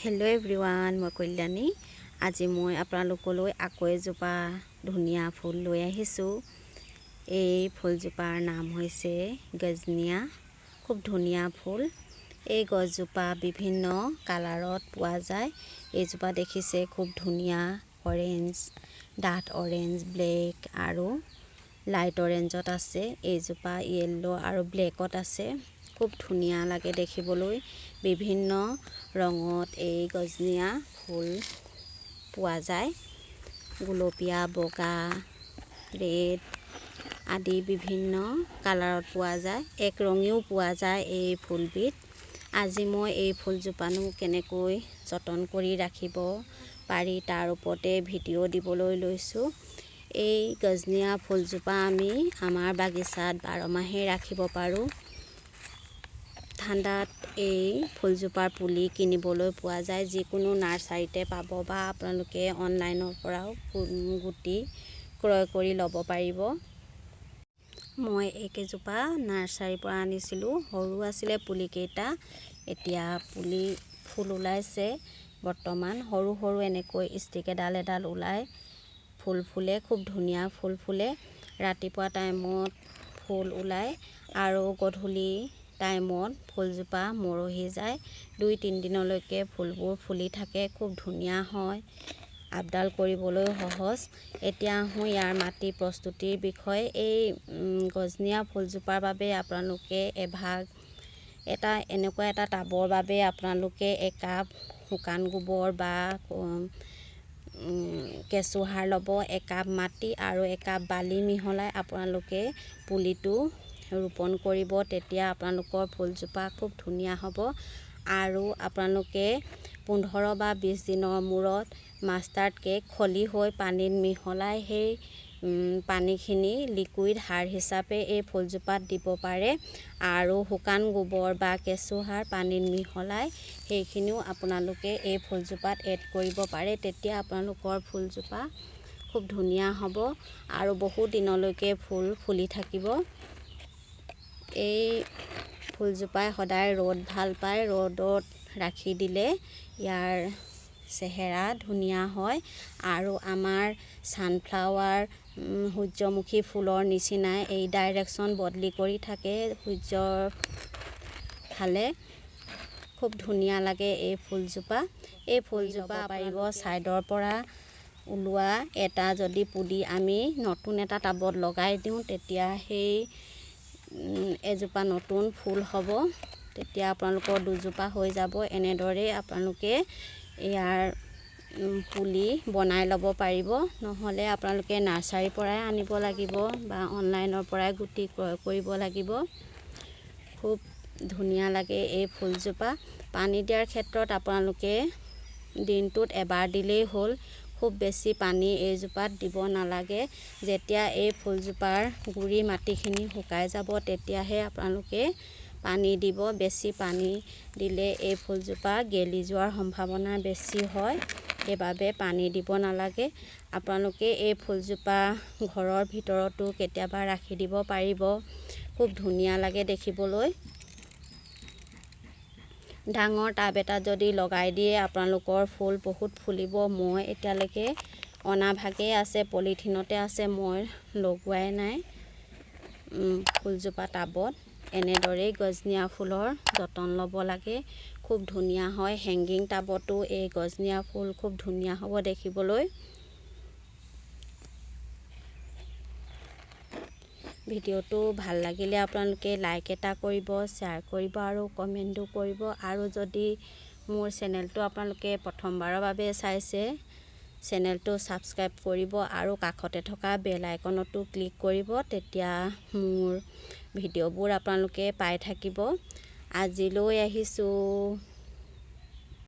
Hello' everyone, মই কল্যাণী। আজি মই আপোনালোকলৈ আকৌ এজোপা ধুনীয়া ফুল লৈ আহিছোঁ। এই ফুলজোপাৰ নাম হৈছে গজনিয়া। খুব ধুনীয়া ফুল। এই গছজোপা বিভিন্ন কালাৰত পোৱা যায়। এইজোপা দেখিছে খুব ধুনীয়া অৰেঞ্জ, ডাঠ অৰেঞ্জ, ব্লেক আৰু লাইট অৰেঞ্জত আছে। এইজোপা য়েল্লো আৰু ব্লেকত আছে। খুব ধুনীয়া লাগে দেখিবলৈ। বিভিন্ন ৰঙত এই গজনিয়া ফুল পোৱা যায়। গুলপীয়া, বগা, ৰেড আদি বিভিন্ন কালাৰত পোৱা যায়। এক ৰঙীও পোৱা যায় এই ফুলবিধ। আজি মই এই ফুলজোপানো কেনেকৈ যতন কৰি ৰাখিব পাৰি তাৰ ওপৰতে ভিডিঅ' দিবলৈ লৈছোঁ। এই গজনিয়া ফুলজোপা আমি আমাৰ বাগিচাত 12 মাহে ৰাখিব পাৰোঁ। ঠাণ্ডাত এই ফুলজোপাৰ পুলি কিনিবলৈ পোৱা যায়। যিকোনো নাৰ্চাৰীতে পাব বা আপোনালোকে অনলাইনৰ পৰাও গুটি ক্ৰয় কৰি ল'ব পাৰিব। মই এইকেইজোপা নাৰ্চাৰীৰ পৰা আনিছিলোঁ। সৰু আছিলে পুলিকেইটা, এতিয়া ফুল ওলাইছে। বৰ্তমান সৰু সৰু এনেকৈ ষ্টিক এডাল ওলাই ফুল ফুলে। খুব ধুনীয়া ফুল ফুলে। ৰাতিপুৱা টাইমত ফুল ওলায় আৰু গধূলি টাইমত ফুলজোপা মৰহি যায়। 2-3 দিনলৈকে ফুলবোৰ ফুলি থাকে। খুব ধুনীয়া হয়, আপডাল কৰিবলৈ সহজ। এতিয়া আহোঁ ইয়াৰ মাটি প্ৰস্তুতিৰ বিষয়ে। এই গজনিয়া ফুলজোপাৰ বাবে আপোনালোকে এনেকুৱা এটা টাবৰ বাবে আপোনালোকে একাপ শুকান গোবৰ বা কেঁচুসাৰ ল'ব। একাপ মাটি আৰু একাপ বালি মিহলাই আপোনালোকে পুলিটো ৰোপণ কৰিব। তেতিয়া আপোনালোকৰ ফুলজোপা খুব ধুনীয়া হ'ব। আৰু আপোনালোকে 15 বা 20 দিনৰ মূৰত মাষ্টাৰ্ড কেক খলি হৈ পানীত মিহলাই সেই পানীখিনি লিকুইড সাৰ হিচাপে এই ফুলজোপাত দিব পাৰে। আৰু শুকান গোবৰ বা কেঁচুসাৰ পানীত মিহলাই সেইখিনিও আপোনালোকে এই ফুলজোপাত এড কৰিব পাৰে। তেতিয়া আপোনালোকৰ ফুলজোপা খুব ধুনীয়া হ'ব আৰু বহু দিনলৈকে ফুল ফুলি থাকিব। এই ফুলজোপাই সদায় ৰ'দ ভাল পায়। ৰ'দত ৰাখি দিলে ইয়াৰ চেহেৰা ধুনীয়া হয় আৰু আমাৰ ছানফ্লাৱাৰ, সূৰ্যমুখী ফুলৰ নিচিনাই এই ডাইৰেকশ্যন বদলি কৰি থাকে সূৰ্যৰ ফালে। খুব ধুনীয়া লাগে এই ফুলজোপা। এই ফুলজোপা পাৰিব ছাইডৰ পৰা ওলোৱা এটা যদি পুলি আমি নতুন এটা টাবত লগাই দিওঁ, তেতিয়া সেই এজোপা নতুন ফুল হ'ব। তেতিয়া আপোনালোকৰ দুজোপা হৈ যাব। এনেদৰে আপোনালোকে ইয়াৰ পুলি বনাই ল'ব পাৰিব। নহ'লে আপোনালোকে নাৰ্চাৰীৰ পৰাই আনিব লাগিব বা অনলাইনৰ পৰাই গুটি ক্ৰয় কৰিব লাগিব। খুব ধুনীয়া লাগে এই ফুলজোপা। পানী দিয়াৰ ক্ষেত্ৰত আপোনালোকে দিনটোত এবাৰ দিলেই হ'ল। খুব বেছি পানী এইজোপাত দিব নালাগে। যেতিয়া এই ফুলজোপাৰ গুৰি মাটিখিনি শুকাই যাব তেতিয়াহে আপোনালোকে পানী দিব। বেছি পানী দিলে এই ফুলজোপা গেলি যোৱাৰ সম্ভাৱনা বেছি হয়। সেইবাবে পানী দিব নালাগে। আপোনালোকে এই ফুলজোপা ঘৰৰ ভিতৰতো কেতিয়াবা ৰাখি দিব পাৰিব। খুব ধুনীয়া লাগে দেখিবলৈ। ডাঙৰ টাব এটা যদি লগাই দিয়ে আপোনালোকৰ ফুল বহুত ফুলিব। মই এতিয়ালৈকে অনা ভাগেই আছে, পলিথিনতে আছে, মই লগোৱাই নাই ফুলজোপা টাবত। এনেদৰেই গজনিয়া ফুলৰ যতন ল'ব লাগে। খুব ধুনীয়া হয়। হেংগিং টাবতো এই গজনিয়া ফুল খুব ধুনীয়া হ'ব দেখিবলৈ। ভিডিঅ'টো ভাল লাগিলে আপোনালোকে লাইক এটা কৰিব, শ্বেয়াৰ কৰিব আৰু কমেণ্টো কৰিব। আৰু যদি মোৰ চেনেলটো আপোনালোকে প্ৰথমবাৰৰ বাবে চাইছে, চেনেলটো ছাবস্ক্ৰাইব কৰিব আৰু কাষতে থকা বেল আইকনতো ক্লিক কৰিব। তেতিয়া মোৰ ভিডিঅ'বোৰ আপোনালোকে পাই থাকিব। আজিলৈ আহিছোঁ।